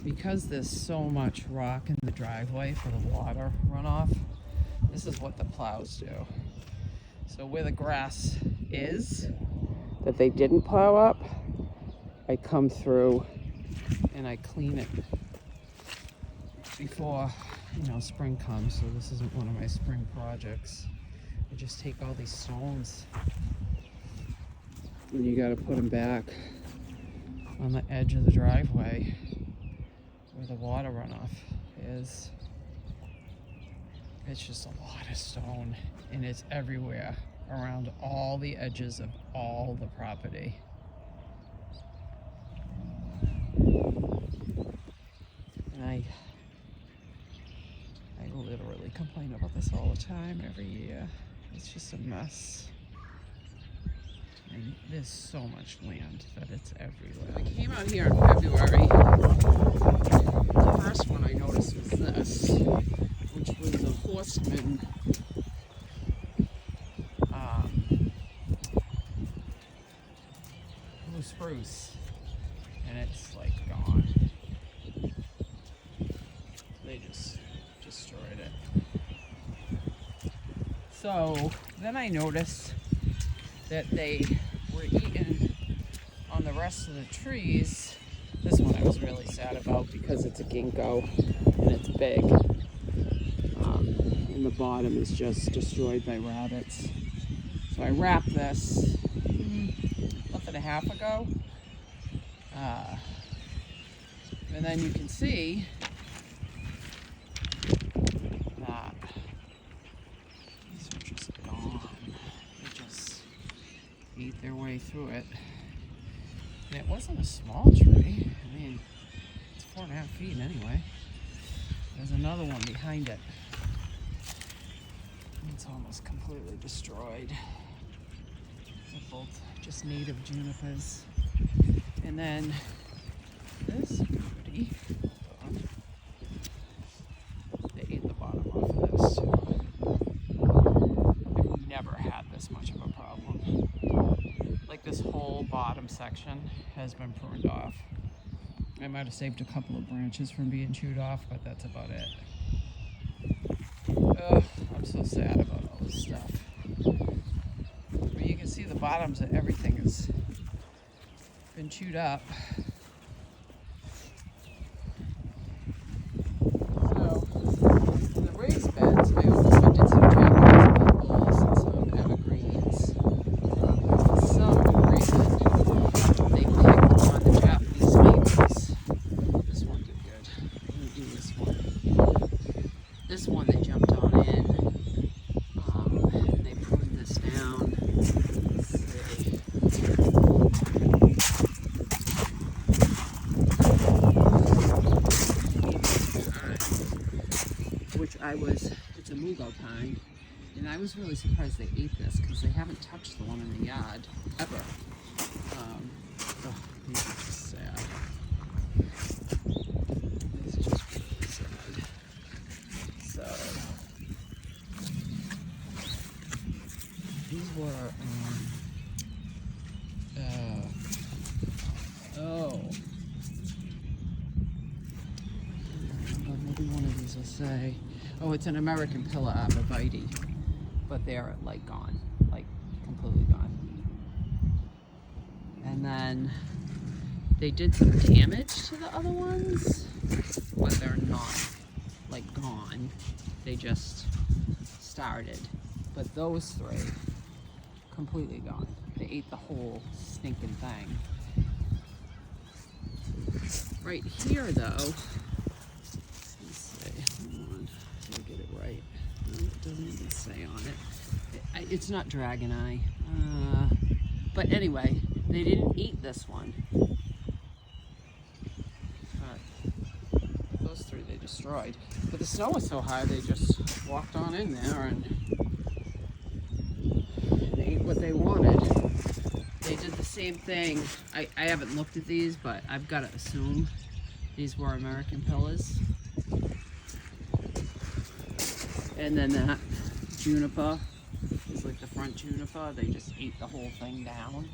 because there's so much rock in the driveway for the water runoff, this is what the plows do. So where the grass is that they didn't plow up, I come through and I clean it before, spring comes. So this isn't one of my spring projects. I just take all these stones and you got to put them back on the edge of the driveway where the water runoff is. It's just a lot of stone, and it's everywhere around all the edges of all the property. And I literally complain about this all the time, every year. It's just a mess. And there's so much land that it's everywhere. I came out here in February. The first one I noticed was this, which was a horseman blue spruce, and it's like gone. They just destroyed it. So then I noticed that they were eating on the rest of the trees. This one I was really sad about because it's a ginkgo and it's big. And the bottom is just destroyed by rabbits. So I wrapped this a month and a half ago. And then you can see that these are just gone. They just ate their way through it. And it wasn't a small tree. I mean, it's 4.5 feet anyway. There's another one behind it. It's almost completely destroyed. They're both just native junipers. And then this beauty, they ate the bottom off of this too. I've never had this much of a problem. Like this whole bottom section has been pruned off. I might have saved a couple of branches from being chewed off, but that's about it. I'm so sad about all this stuff. But you can see the bottoms of everything has been chewed up. So, in the raised beds, I also did some Japanese maples and some evergreens. For some reason, they picked on the Japanese maples. This one did good. I'm going to do this one. This one they jumped on in. They pruned this down. Let's see. It's a mugo pine, and I was really surprised they ate this because they haven't touched the one in the yard ever. These are just sad. These are just really sad. So these were maybe one of these will say, oh, it's an American pillar arborvitae, but they're like gone, like completely gone. And then they did some damage to the other ones, but they're not like gone. They just started. But those three, completely gone. They ate the whole stinking thing. Right here though, it doesn't even say on it. It's not dragon eye. But anyway, they didn't eat this one. But those three they destroyed. But the snow was so high they just walked on in there and they ate what they wanted. They did the same thing. I haven't looked at these, but I've got to assume these were American pillars. And then that juniper is like the front juniper. They just ate the whole thing down.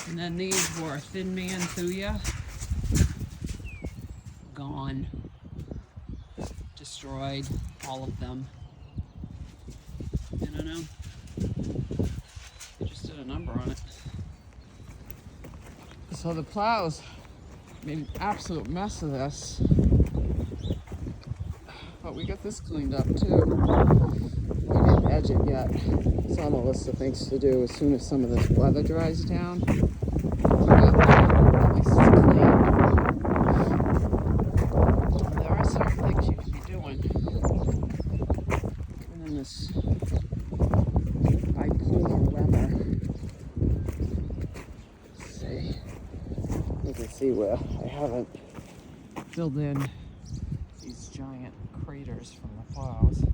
And then these were Thin Man Thuya. Gone. Destroyed. All of them. I don't know. Just did a number on it. So the plows made an absolute mess of this. But we got this cleaned up too. We didn't edge it yet. It's on the list of things to do as soon as some of this weather dries down. But at least it's clean. There are certain things you can be doing. And then this bipolar weather. Let's see. You can see where I haven't filled in these giant craters from the plows.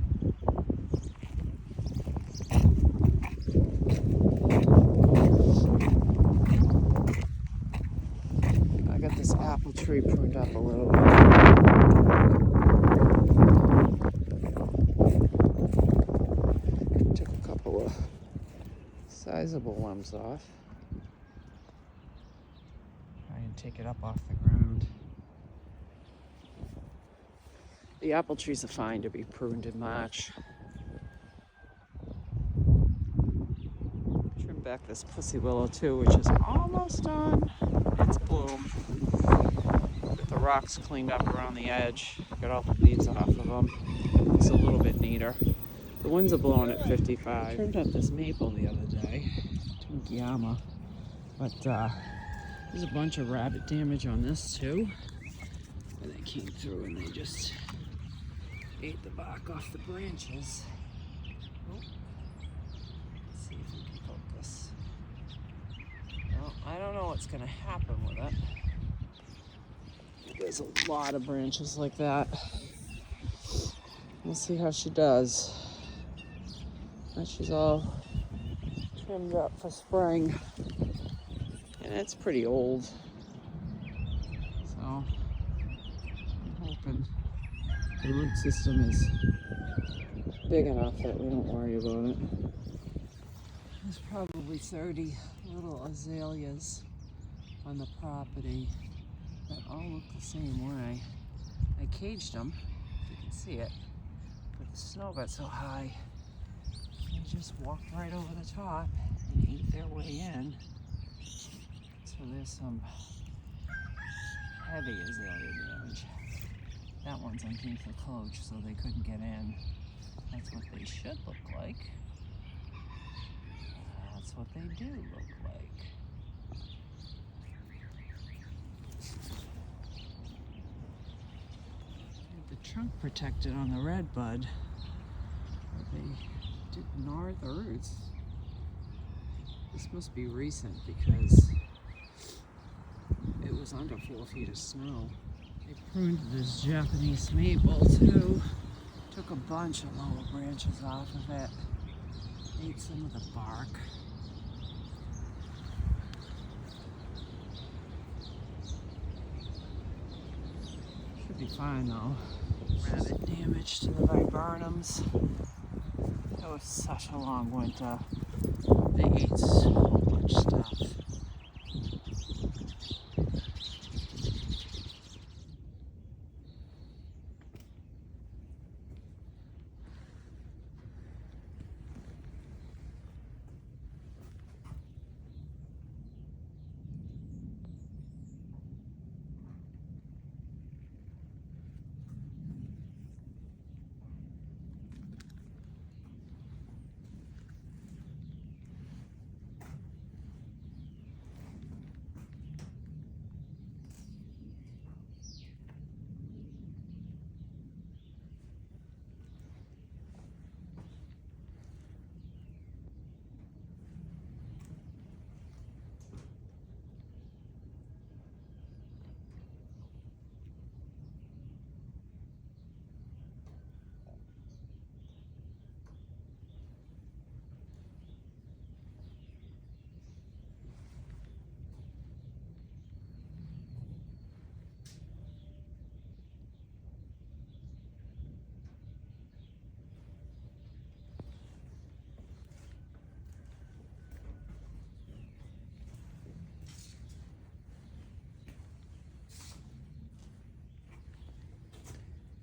I got this apple tree pruned up a little bit. Took a couple of sizable limbs off. Try and take it up off the ground. The apple trees are fine to be pruned in March. Trim back this pussy willow too, which is almost done its bloom. Got the rocks cleaned up around the edge. Got all the leaves off of them. Looks a little bit neater. The winds are blowing at 55. Trimmed up this maple the other day. Yama. But there's a bunch of rabbit damage on this too. And they came through and they just ate the bark off the branches. Oh. Let's see if we can focus. Well, I don't know what's going to happen with it. There's a lot of branches like that. We'll see how she does. Now she's all trimmed up for spring. And it's pretty old. So I'm hoping the root system is big enough that we don't worry about it. There's probably 30 little azaleas on the property that all look the same way. I caged them, you can see it, but the snow got so high, they just walked right over the top and ate their way in. So there's some heavy azalea damage. That one's underneath the coach, so they couldn't get in. That's what they should look like. That's what they do look like. The trunk protected on the red bud. They did gnar the roots. This must be recent because it was under 4 feet of snow. They pruned this Japanese maple too. Took a bunch of lower branches off of it. Ate some of the bark. Should be fine though. Rabbit damage to the viburnums. It was such a long winter. They ate so much stuff.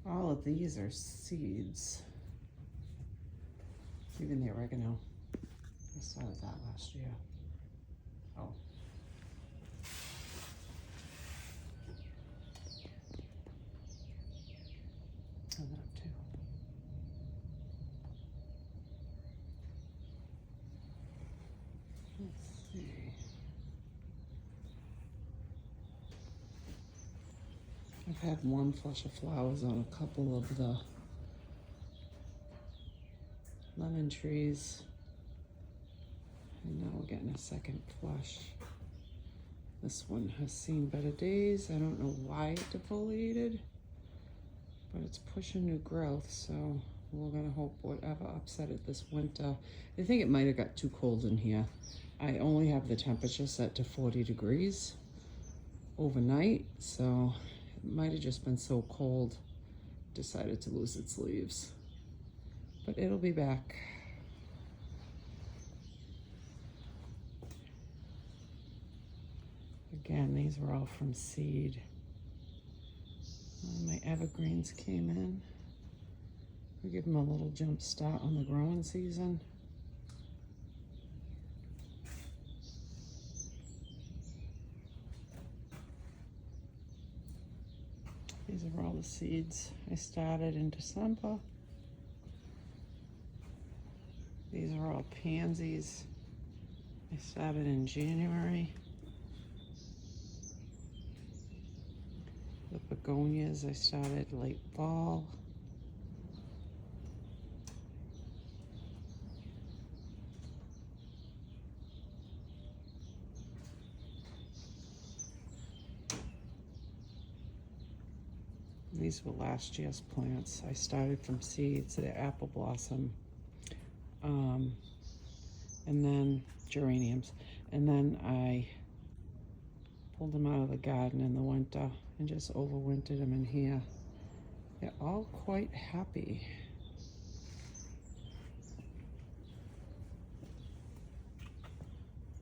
All of these are seeds. Even the oregano. I started that last year. Oh. And that too. Let's see. I've had one flush of flowers on a couple of the lemon trees. And now we're getting a second flush. This one has seen better days. I don't know why it defoliated, but it's pushing new growth, so we're gonna hope whatever upset it this winter. I think it might have got too cold in here. I only have the temperature set to 40 degrees overnight, so it might have just been so cold, decided to lose its leaves. But it'll be back. Again, these were all from seed. My evergreens came in. We give them a little jump start on the growing season. These are all the seeds I started in December. These are all pansies I started in January. The begonias I started late fall. These were last year's plants. I started from seeds, they're apple blossom. And then geraniums. And then I pulled them out of the garden in the winter and just overwintered them in here. They're all quite happy.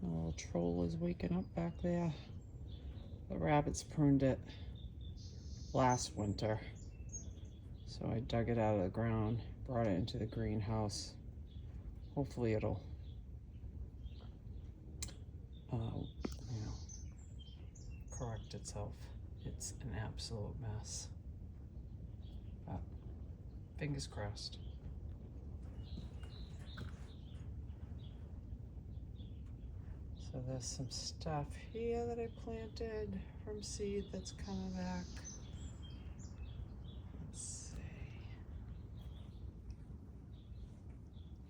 The little troll is waking up back there. The rabbits pruned it last winter. So I dug it out of the ground, brought it into the greenhouse. Hopefully it'll, you know, correct itself. It's an absolute mess. But fingers crossed. So there's some stuff here that I planted from seed that's coming back. Let's see.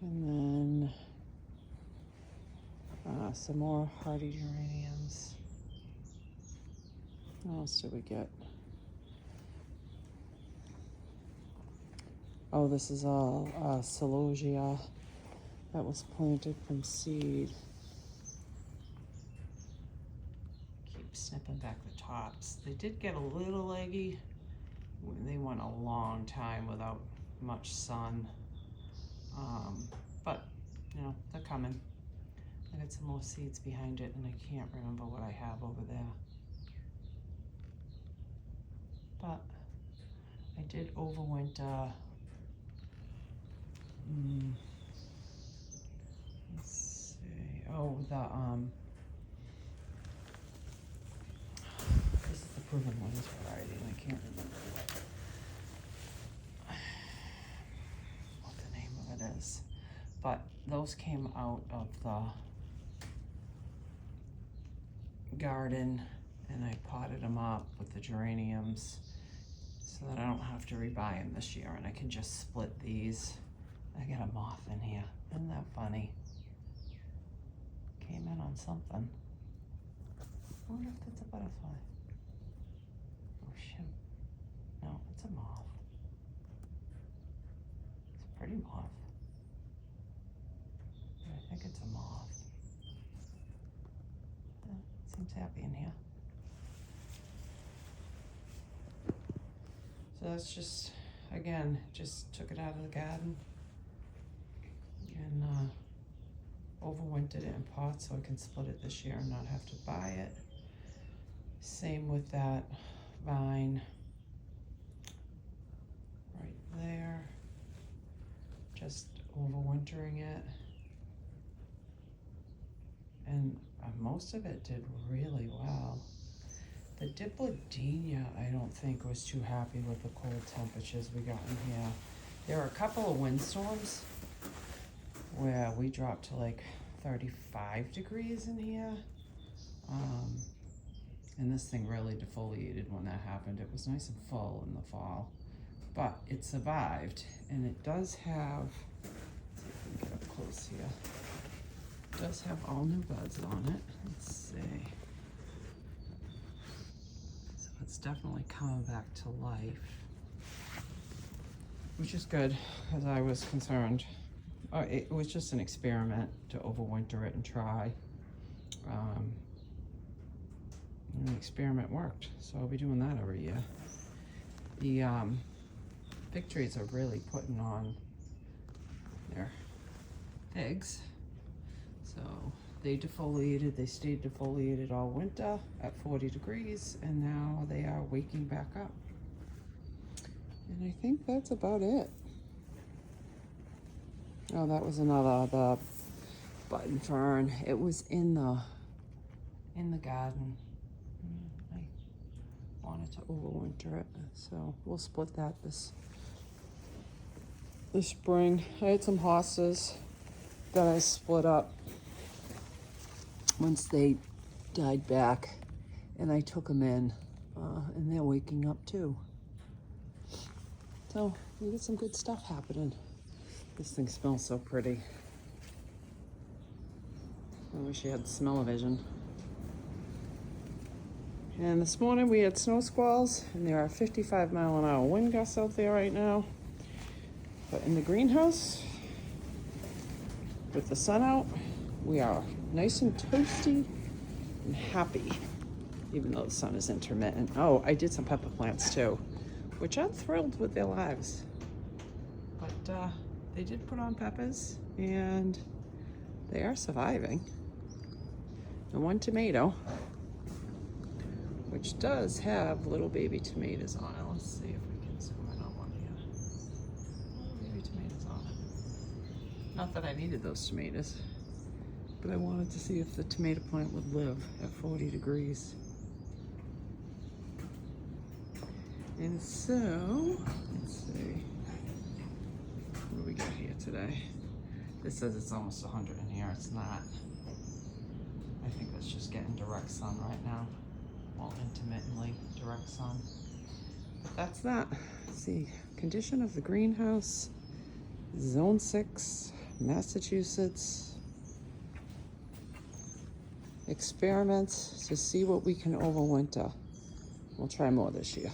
And then some more hardy geraniums. What else did we get? Oh, this is all celosia that was planted from seed. Keep snipping back the tops. They did get a little leggy. They went a long time without much sun. But, you know, they're coming. I got some more seeds behind it, and I can't remember what I have over there. But I did overwinter. Let's see. Oh, this is the proven ones variety, and I can't remember what the name of it is. But those came out of the garden, and I potted them up with the geraniums so that I don't have to rebuy them this year, and I can just split these. I got a moth in here. Isn't that funny? Came in on something. I wonder if that's a butterfly. Oh shoot. No, it's a moth. It's a pretty moth. I think it's a moth. Seems happy in here. So that's just, again, just took it out of the garden and overwintered it in pots so I can split it this year and not have to buy it. Same with that vine. there. Just overwintering it. And most of it did really well. The Diplodenia, I don't think, was too happy with the cold temperatures we got in here. There were a couple of windstorms where we dropped to like 35 degrees in here. And this thing really defoliated when that happened. It was nice and full in the fall, but it survived. And it does have, let's see if we can get up close here. It does have all new buds on it. Let's see. So it's definitely coming back to life, which is good, as I was concerned. It was just an experiment to overwinter it and try. And the experiment worked, so I'll be doing that every year. The fig trees are really putting on their figs. So they defoliated, they stayed defoliated all winter at 40 degrees, and now they are waking back up. And I think that's about it. Oh, that was the button fern. It was in the garden. I wanted to overwinter it, so we'll split that this spring. I had some hostas that I split up once they died back, and I took them in, and they're waking up too. So we get some good stuff happening. This thing smells so pretty. I wish you had the smell-o-vision. And this morning we had snow squalls, and there are 55-mile-an-hour wind gusts out there right now. But in the greenhouse, with the sun out, we are nice and toasty and happy, even though the sun is intermittent. Oh, I did some pepper plants too, which I'm thrilled with their lives. But they did put on peppers, and they are surviving. And one tomato, which does have little baby tomatoes on it. Let's see if we can zoom in on one here. Little baby tomatoes on it. Not that I needed those tomatoes, but I wanted to see if the tomato plant would live at 40 degrees. And so, let's see. What do we got here today? This says it's almost 100 in here. It's not. I think that's just getting direct sun right now. Well, intermittently direct sun. But that's that. Let's see, condition of the greenhouse, zone 6, Massachusetts. Experiments to see what we can overwinter. We'll try more this year.